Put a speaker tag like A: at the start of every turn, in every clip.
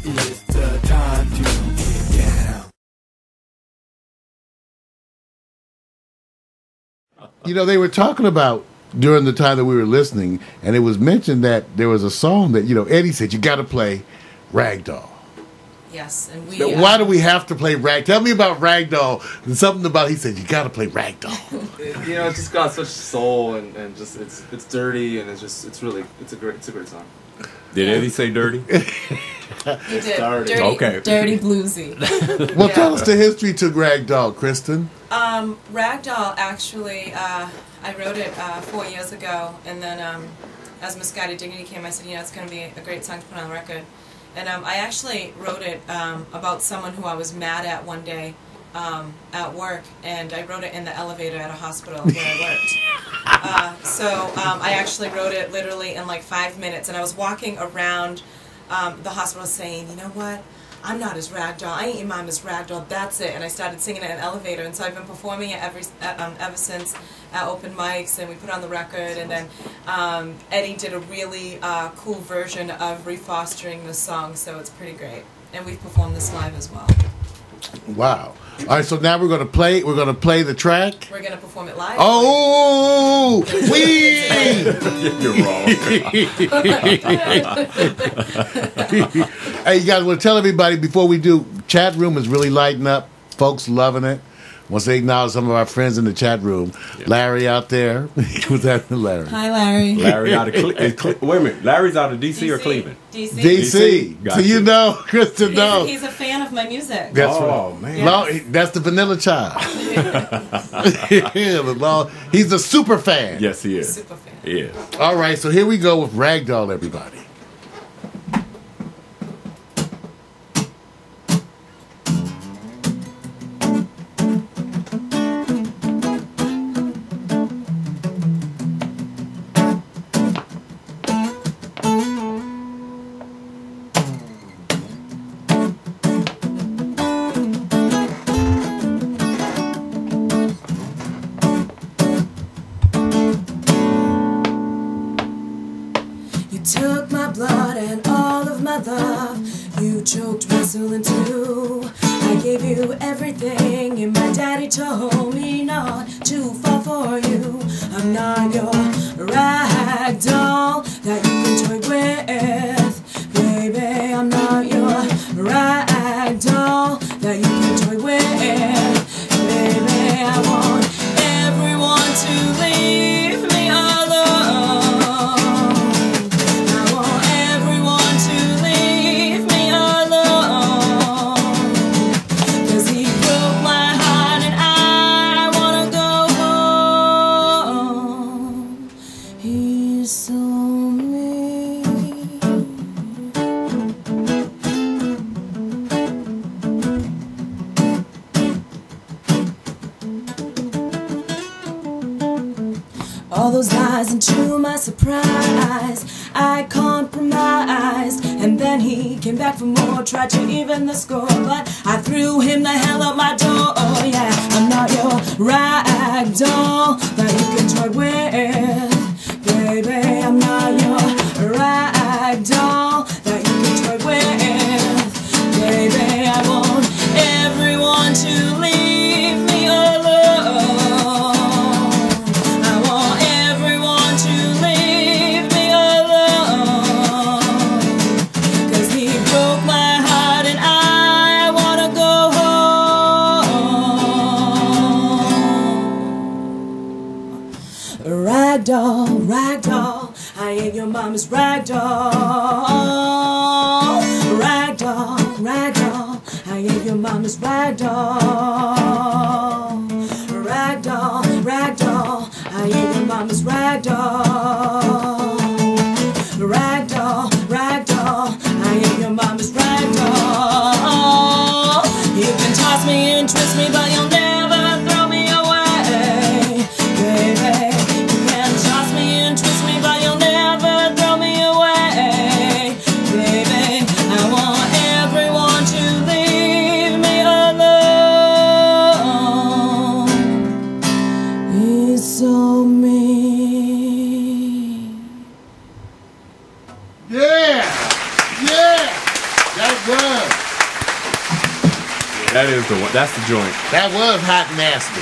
A: It's the time to get down.
B: You know, they were talking about during the time that we were listening, and it was mentioned that there was a song that, you know, Eddie said, you got to play Ragdoll.
C: Yes, and we.
B: Now, why do we have to play Rag? Tell me about Ragdoll. There's something about he said you got to play Ragdoll.
D: You know, it's just got such soul and just it's dirty and it's really it's a great song.
E: Did Eddie say dirty?
C: He did. Dirty,
E: Okay.
C: Dirty bluesy.
B: Well, tell us the history to Ragdoll, Kristen.
C: Ragdoll, actually, I wrote it 4 years ago, and then as Misguided Dignity came, I said, you know, it's going to be a great song to put on the record. And I actually wrote it about someone who I was mad at one day at work, and I wrote it in the elevator at a hospital where I worked. So I actually wrote it literally in like 5 minutes, and I was walking around the hospital saying, you know what? I'm not his ragdoll. I ain't your mama's ragdoll. That's it. And I started singing it in an elevator, and so I've been performing it ever since at open mics, and we put on the record. And then Eddie did a really cool version of refostering the song, so it's pretty great. And we've performed this live as well.
B: Wow. All right, so now we're gonna play the track.
C: We're gonna perform it live.
B: Oh, we.
E: You're wrong.
B: Hey, you guys want to tell everybody before we do? Chat room is really lighting up. Folks loving it. Wants to acknowledge some of our friends in the chat room. Yeah. Larry out there. Who's that? Larry.
C: Hi, Larry.
E: Larry out of wait a minute. Larry's out of DC or Cleveland?
B: DC.
E: Gotcha.
B: So you know, Kristen knows.
C: He's a fan of my music.
B: That's
E: right.
B: Man.
C: Yes.
B: Well, that's the Vanilla Child. Yeah, but well, he's a super fan.
E: Yes, he is.
C: Super fan.
E: Yeah.
B: All right, so here we go with Ragdoll, everybody.
C: Took my blood and all of my love. You choked my soul in two. I gave you everything, and my daddy told me not to fall for you. I'm not your rag doll that you can toy with, baby. I'm not your rag doll that you can toy with, baby. I want everyone to leave me alone. All those lies, and to my surprise, I compromised. And then he came back for more, tried to even the score, but I threw him the hell out my door. Oh yeah, I'm not your rag doll that you can toy with, baby. I'm not your rag doll that you can toy with, baby. I want everyone to leave me alone. Ragdoll, ragdoll, I ain't your mama's ragdoll. Ragdoll, ragdoll, I ain't your mama's ragdoll. Ragdoll, ragdoll, I ain't your mama's ragdoll. Ragdoll, ragdoll, I ain't your mama's ragdoll. You can toss me and twist me, but you'll never throw me away, baby. So mean.
B: That was.
E: That is the one. That's the joint.
B: That was hot and nasty.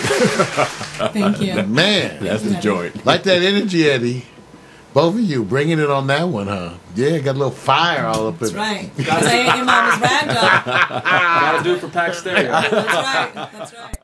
C: Thank you.
B: Man.
E: That's the joint.
B: Like that energy, Eddie. Both of you bringing it on that one, huh? Yeah, got a little fire all up in
C: That's
B: it.
C: right. Say your mama's rag doll.
D: Gotta do it for Pack Stereo.
C: That's right. That's right.